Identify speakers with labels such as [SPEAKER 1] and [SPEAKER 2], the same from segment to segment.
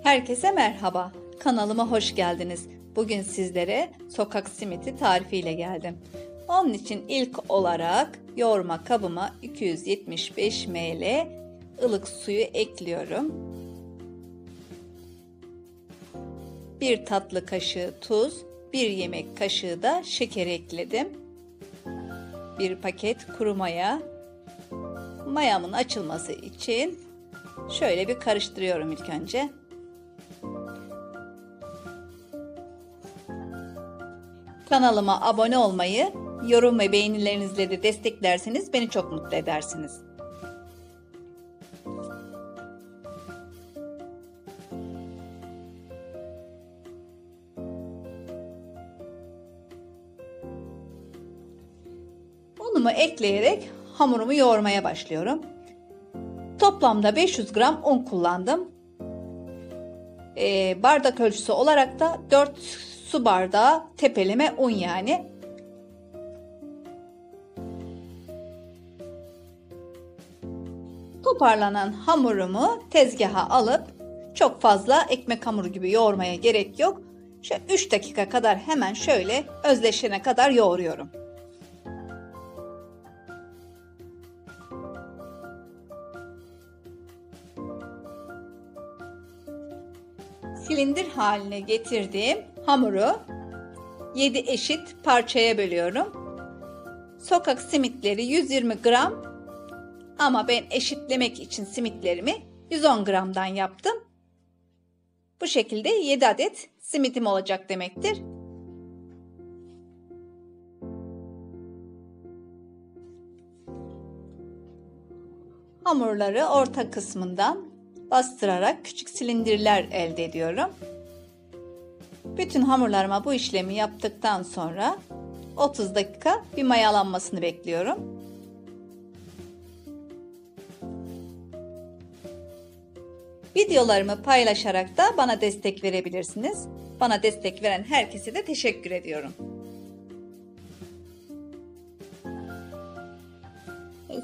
[SPEAKER 1] Herkese merhaba. Kanalıma hoş geldiniz. Bugün sizlere sokak simiti tarifiyle geldim. Onun için ilk olarak yoğurma kabıma 275 ml ılık suyu ekliyorum. 1 tatlı kaşığı tuz, 1 yemek kaşığı da şeker ekledim. 1 paket kuru maya. Mayamın açılması için şöyle bir karıştırıyorum ilk önce. Kanalıma abone olmayı, yorum ve beğenilerinizle de desteklerseniz beni çok mutlu edersiniz. Unumu ekleyerek hamurumu yoğurmaya başlıyorum. Toplamda 500 gram un kullandım. Bardak ölçüsü olarak da 4 su bardağı tepeleme un yani. Toparlanan hamurumu tezgaha alıp çok fazla ekmek hamuru gibi yoğurmaya gerek yok. Şöyle 3 dakika kadar hemen şöyle özleşene kadar yoğuruyorum. Silindir haline getirdiğim hamuru 7 eşit parçaya bölüyorum. Sokak simitleri 120 gram ama ben eşitlemek için simitlerimi 110 gramdan yaptım. Bu şekilde 7 adet simitim olacak demektir. Hamurları orta kısmından bastırarak küçük silindirler elde ediyorum. Bütün hamurlarıma bu işlemi yaptıktan sonra 30 dakika bir mayalanmasını bekliyorum. Videolarımı paylaşarak da bana destek verebilirsiniz. Bana destek veren herkese de teşekkür ediyorum.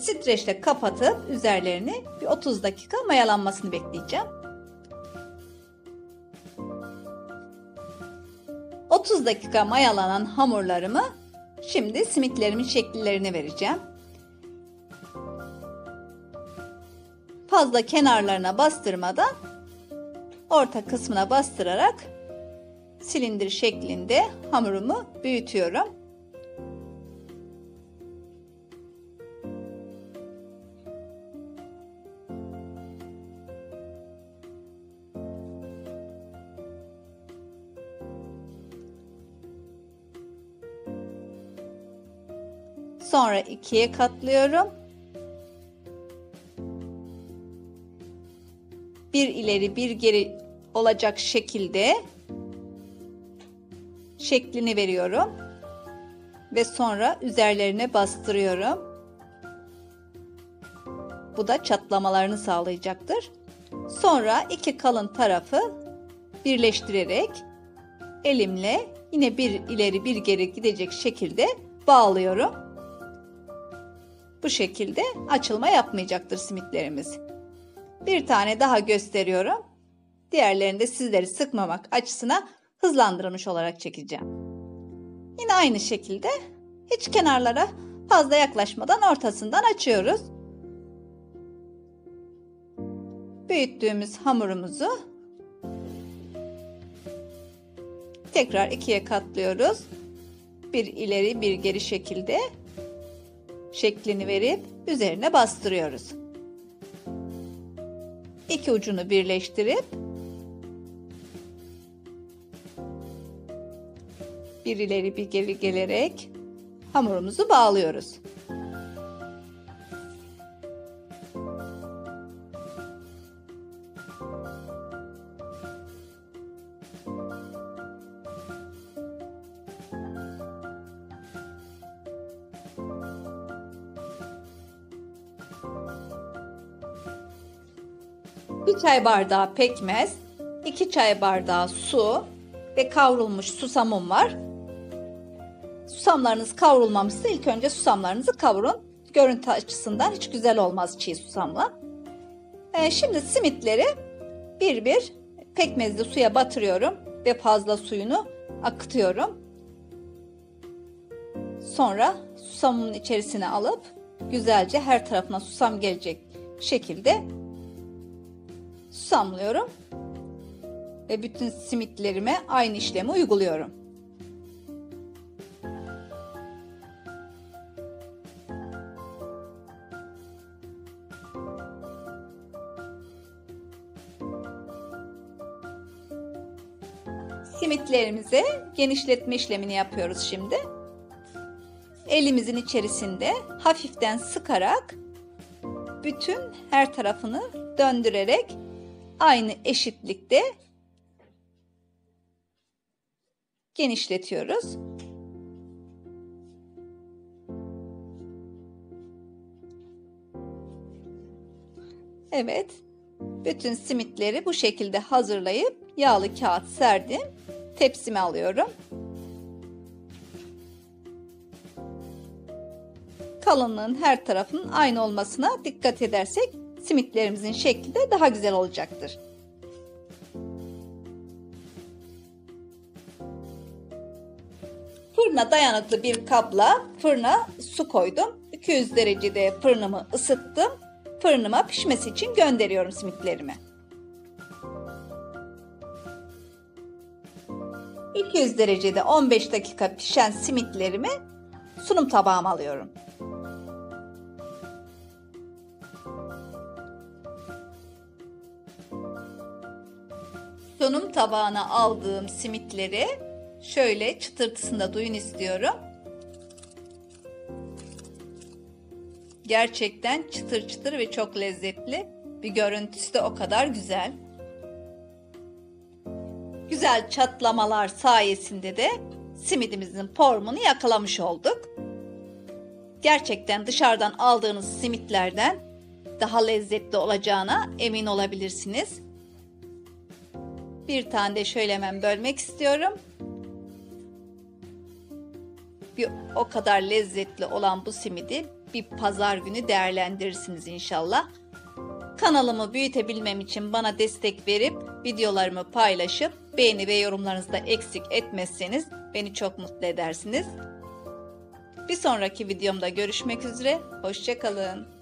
[SPEAKER 1] Streçle kapatıp üzerlerini bir 30 dakika mayalanmasını bekleyeceğim. 30 dakika mayalanan hamurlarımı şimdi simitlerimin şekillerini vereceğim. Fazla kenarlarına bastırmadan orta kısmına bastırarak silindir şeklinde hamurumu büyütüyorum. Sonra ikiye katlıyorum. Bir ileri bir geri olacak şekilde şeklini veriyorum. Ve sonra üzerlerine bastırıyorum. Bu da çatlamalarını sağlayacaktır. Sonra iki kalın tarafı birleştirerek elimle yine bir ileri bir geri gidecek şekilde bağlıyorum. Bu şekilde açılma yapmayacaktır simitlerimiz. Bir tane daha gösteriyorum. Diğerlerini de sizleri sıkmamak açısına hızlandırılmış olarak çekeceğim. Yine aynı şekilde hiç kenarlara fazla yaklaşmadan ortasından açıyoruz. Büyüttüğümüz hamurumuzu tekrar ikiye katlıyoruz. Bir ileri bir geri şekilde şeklini verip üzerine bastırıyoruz. İki ucunu birleştirip bir ileri bir geri gelerek hamurumuzu bağlıyoruz. Bir çay bardağı pekmez, 2 çay bardağı su ve kavrulmuş susamım var. Susamlarınız kavrulmamışsa ilk önce susamlarınızı kavurun. Görüntü açısından hiç güzel olmaz çiğ susamla. Şimdi simitleri bir bir pekmezli suya batırıyorum ve fazla suyunu akıtıyorum. Sonra susamın içerisine alıp güzelce her tarafına susam gelecek şekilde susamlıyorum. Ve bütün simitlerime aynı işlemi uyguluyorum. Simitlerimize genişletme işlemini yapıyoruz şimdi. Elimizin içerisinde hafiften sıkarak bütün her tarafını döndürerek aynı eşitlikte genişletiyoruz. Evet, bütün simitleri bu şekilde hazırlayıp yağlı kağıt serdim. Tepsime alıyorum. Kalınlığın her tarafının aynı olmasına dikkat edersek simitlerimizin şekli de daha güzel olacaktır. Fırına dayanıklı bir kapla fırına su koydum. 200 derecede fırınımı ısıttım. Fırınıma pişmesi için gönderiyorum simitlerimi. 200 derecede 15 dakika pişen simitlerimi sunum tabağıma alıyorum. Sunum tabağına aldığım simitleri şöyle çıtırtısını da duyun istiyorum. Gerçekten çıtır çıtır ve çok lezzetli. Bir görüntüsü de o kadar güzel. Güzel çatlamalar sayesinde de simidimizin formunu yakalamış olduk. Gerçekten dışarıdan aldığınız simitlerden daha lezzetli olacağına emin olabilirsiniz. Bir tane de şöyle hemen bölmek istiyorum. O kadar lezzetli olan bu simidi bir pazar günü değerlendirirsiniz inşallah. Kanalımı büyütebilmem için bana destek verip videolarımı paylaşıp beğeni ve yorumlarınızı da eksik etmezseniz beni çok mutlu edersiniz. Bir sonraki videomda görüşmek üzere. Hoşça kalın.